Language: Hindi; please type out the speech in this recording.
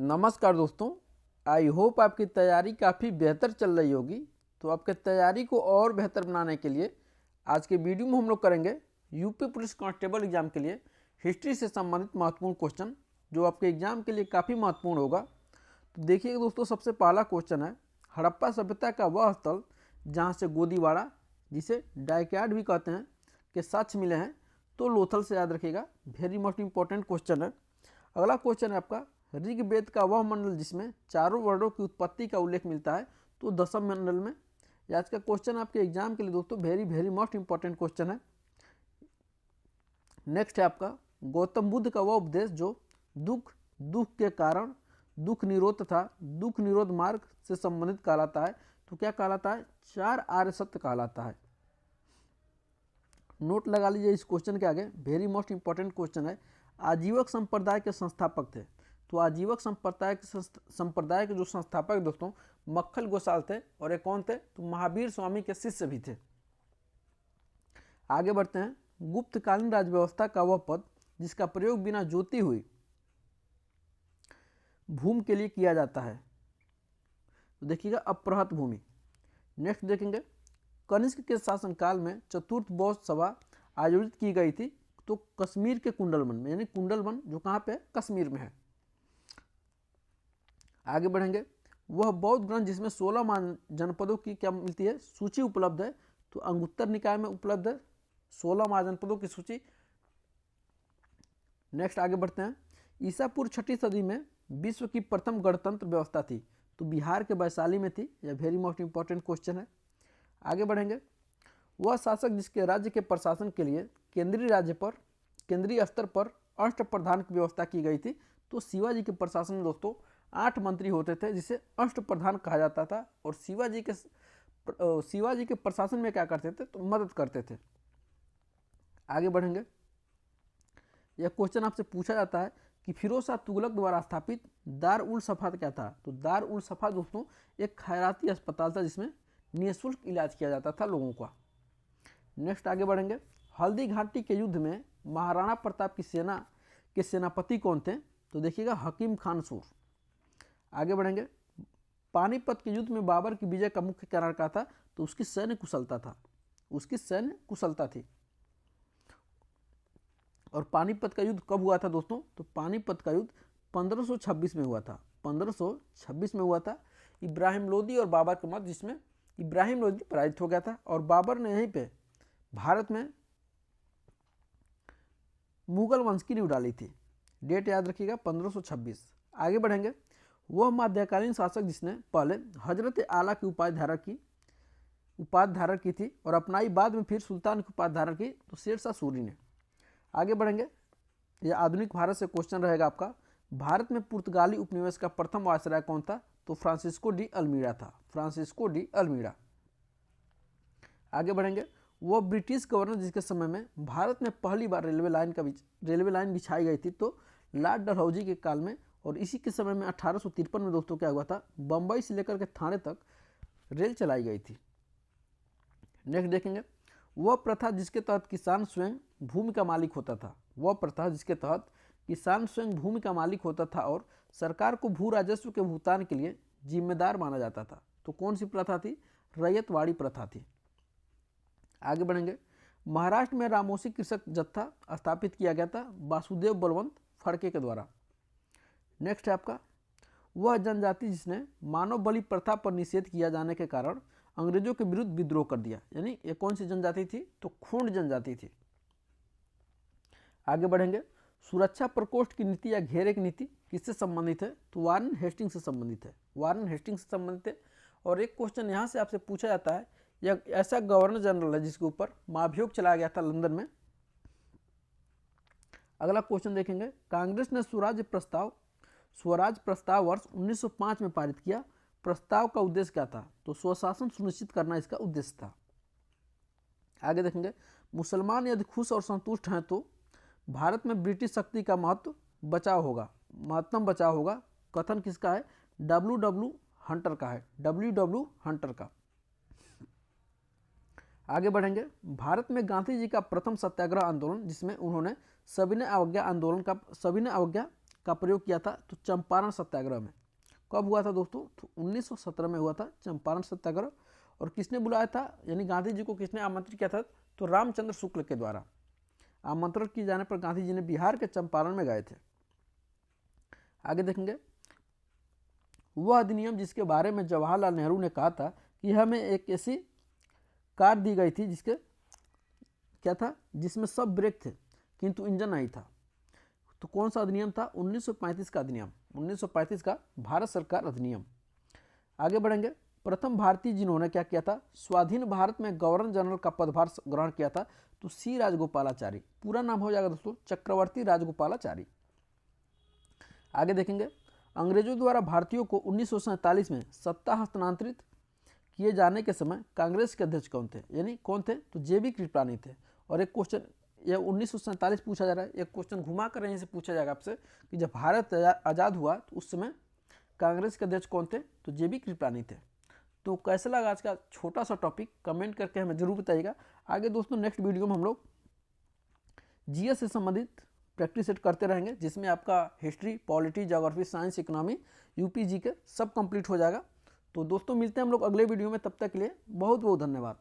नमस्कार दोस्तों। आई होप आपकी तैयारी काफ़ी बेहतर चल रही होगी। तो आपके तैयारी को और बेहतर बनाने के लिए आज के वीडियो में हम लोग करेंगे यूपी पुलिस कांस्टेबल एग्जाम के लिए हिस्ट्री से संबंधित महत्वपूर्ण क्वेश्चन, जो आपके एग्जाम के लिए काफ़ी महत्वपूर्ण होगा। तो देखिएगा दोस्तों, सबसे पहला क्वेश्चन है, हड़प्पा सभ्यता का वह स्थल जहाँ से गोदीवाड़ा, जिसे डाइकयार्ड भी कहते हैं, के साक्ष्य मिले हैं। तो लोथल से याद रखिएगा, वेरी मोस्ट इंपॉर्टेंट क्वेश्चन है। अगला क्वेश्चन है आपका, ऋग्वेद का वह मंडल जिसमें चारों वर्णों की उत्पत्ति का उल्लेख मिलता है, तो दशम मंडल में। आज का क्वेश्चन आपके एग्जाम के लिए दोस्तों वेरी मोस्ट इंपॉर्टेंट क्वेश्चन है। नेक्स्ट है आपका, गौतम बुद्ध का वह उपदेश जो दुख के कारण दुख निरोध तथा दुख निरोध मार्ग से संबंधित कहलाता है, तो क्या कहलाता है? 4 आर्य सत्य कहलाता है। नोट लगा लीजिए इस क्वेश्चन के आगे, वेरी मोस्ट इंपॉर्टेंट क्वेश्चन है। आजीवक संप्रदाय के संस्थापक थे, तो आजीवक संप्रदाय के जो संस्थापक दोस्तों मक्खल गोसाल थे, और ये कौन थे? तो महावीर स्वामी के शिष्य भी थे। आगे बढ़ते हैं, गुप्तकालीन राजव्यवस्था का वह पद जिसका प्रयोग बिना जोती हुई भूमि के लिए किया जाता है, तो देखिएगा अप्रहत भूमि। नेक्स्ट देखेंगे, कनिष्क के शासनकाल में चतुर्थ बौद्ध सभा आयोजित की गई थी, तो कश्मीर के कुंडलवन में, यानी कुंडलवन जो कहाँ पे है? कश्मीर में है। आगे बढ़ेंगे, वह बौद्ध ग्रंथ जिसमें 16 जनपदों की क्या मिलती है? सूची उपलब्ध है, तो अंगुत्तर निकाय में उपलब्ध है 16 महाजनपदों की सूची। नेक्स्ट आगे बढ़ते हैं, ईसा पूर्व 6वीं सदी में विश्व की प्रथम गणतंत्र व्यवस्था थी, तो बिहार के वैशाली में थी। यह वेरी मोस्ट इंपॉर्टेंट क्वेश्चन है। आगे बढ़ेंगे, वह शासक जिसके राज्य के प्रशासन के लिए केंद्रीय स्तर पर अष्टप्रधान की व्यवस्था की गई थी, तो शिवाजी के प्रशासन में दोस्तों 8 मंत्री होते थे, जिसे अष्टप्रधान कहा जाता था। और शिवाजी के प्रशासन में क्या करते थे? तो मदद करते थे। आगे बढ़ेंगे, यह क्वेश्चन आपसे पूछा जाता है कि फिरोज शाह तुगलक द्वारा स्थापित दार उल सफा क्या था? तो दार उल सफा दोस्तों एक खैराती अस्पताल था, जिसमें निःशुल्क इलाज किया जाता था लोगों का। नेक्स्ट आगे बढ़ेंगे, हल्दी घाटी के युद्ध में महाराणा प्रताप की सेना के सेनापति कौन थे? तो देखिएगा हकीम खान सूर। आगे बढ़ेंगे, पानीपत के युद्ध में बाबर की विजय का मुख्य कारण क्या था? तो उसकी सैन्य कुशलता थी। और पानीपत का युद्ध कब हुआ था दोस्तों? तो पानीपत का युद्ध 1526 में हुआ था। 1526 में हुआ था। इब्राहिम लोदी और बाबर के मध्य, जिसमें इब्राहिम लोदी पराजित हो गया था, और बाबर ने यहीं पे भारत में मुगल वंश की नींव डाली थी। डेट याद रखिएगा, 1526। आगे बढ़ेंगे, वह मध्यकालीन शासक जिसने पहले हजरत आला की उपाधि धारण की थी और अपनाई, बाद में फिर सुल्तान की उपाधि धारण की, तो शेरशाह सूरी ने। आगे बढ़ेंगे, यह आधुनिक भारत से क्वेश्चन रहेगा आपका, भारत में पुर्तगाली उपनिवेश का प्रथम वायसराय कौन था? तो फ्रांसिस्को डी अल्मीड़ा था। Francisco de Almeida. आगे बढ़ेंगे, वह ब्रिटिश गवर्नर जिसके समय में भारत में पहली बार रेलवे लाइन बिछाई गई थी, तो लॉर्ड डलहौजी के काल में। और इसी के समय में 1853 में दोस्तों क्या हुआ था? बंबई से लेकर के थाने तक रेल चलाई गई थी। नेक्स्ट देखेंगे, वह प्रथा जिसके तहत किसान स्वयं भूमि का मालिक होता था। वह प्रथा जिसके तहत किसान स्वयं भूमि का मालिक होता था और सरकार को भू राजस्व के भुगतान के लिए जिम्मेदार माना जाता था, तो कौन सी प्रथा थी? रैयतवाड़ी प्रथा थी। आगे बढ़ेंगे, महाराष्ट्र में रामोसी कृषक जत्था स्थापित किया गया था वासुदेव बलवंत फड़के के द्वारा। नेक्स्ट है आपका, वह जनजाति जिसने मानव बलि प्रथा पर निषेध किया जाने के कारण अंग्रेजों के विरुद्ध विद्रोह कर दिया, यानी ये कौन सी जनजाति थी? तो खूंड जनजाति थी। आगे बढ़ेंगे, सुरक्षा प्रकोष्ठ की नीति या घेरे की नीति किससे संबंधित है? तो वारेन हेस्टिंग्स से संबंधित है। वारेन हेस्टिंग्स से संबंधित है। और एक क्वेश्चन यहाँ से आपसे पूछा जाता है, यह ऐसा गवर्नर जनरल है जिसके ऊपर महाभियोग चलाया गया था लंदन में। अगला क्वेश्चन देखेंगे, कांग्रेस ने स्वराज प्रस्ताव वर्ष 1905 में पारित किया। प्रस्ताव का उद्देश्य क्या था? तो स्वशासन सुनिश्चित करना इसका उद्देश्य था। आगे देखेंगे, मुसलमान यदि खुश और संतुष्ट हैं तो भारत में ब्रिटिश शक्ति का महत्तम बचाव होगा। कथन किसका है? डब्ल्यू हंटर का है। डब्ल्यू हंटर का। आगे बढ़ेंगे, भारत में गांधी जी का प्रथम सत्याग्रह आंदोलन, जिसमें उन्होंने सविनय अवज्ञा का प्रयोग किया था? तो चंपारण सत्याग्रह में। कब हुआ था दोस्तों? तो 1917 में हुआ था चंपारण सत्याग्रह। और किसने बुलाया था, यानी गांधी जी को किसने आमंत्रित किया था? तो रामचंद्र शुक्ल के द्वारा आमंत्रण किए जाने पर गांधी जी ने बिहार के चंपारण में गए थे। आगे देखेंगे, वह अधिनियम जिसके बारे में जवाहरलाल नेहरू ने कहा था कि हमें एक ऐसी कार दी गई थी जिसके क्या था, जिसमें सब ब्रेक थे किंतु इंजन नहीं था। तो कौन सा अधिनियम था? 1935 का अधिनियम, 1935 का भारत सरकार अधिनियम। आगे बढ़ेंगे, प्रथम भारतीय जिन्होंने क्या किया था? स्वाधीन भारत में गवर्नर जनरल का पदभार ग्रहण किया था। तो सी राजगोपालाचारी। पूरा नाम हो जाएगा दोस्तों चक्रवर्ती राजगोपालाचारी। आगे देखेंगे, अंग्रेजों द्वारा भारतीयों को 1947 में सत्ता हस्तांतरित किए जाने के समय कांग्रेस के अध्यक्ष कौन थे? यानी कौन थे? तो जेबी कृपलानी थे। और एक क्वेश्चन, यह 1947 पूछा जा रहा है, एक क्वेश्चन घुमा कर यहीं से पूछा जाएगा आपसे कि जब भारत आज़ाद हुआ तो उस समय कांग्रेस के अध्यक्ष कौन थे? तो जेबी कृपलानी थे। तो कैसा लगा आज का छोटा सा टॉपिक, कमेंट करके हमें जरूर बताइएगा। आगे दोस्तों नेक्स्ट वीडियो में हम लोग जीएस से संबंधित प्रैक्टिस सेट करते रहेंगे, जिसमें आपका history, polity, geography, science, economy, UP GK सब कंप्लीट हो जाएगा। तो दोस्तों मिलते हैं हम लोग अगले वीडियो में, तब तक के लिए बहुत बहुत धन्यवाद।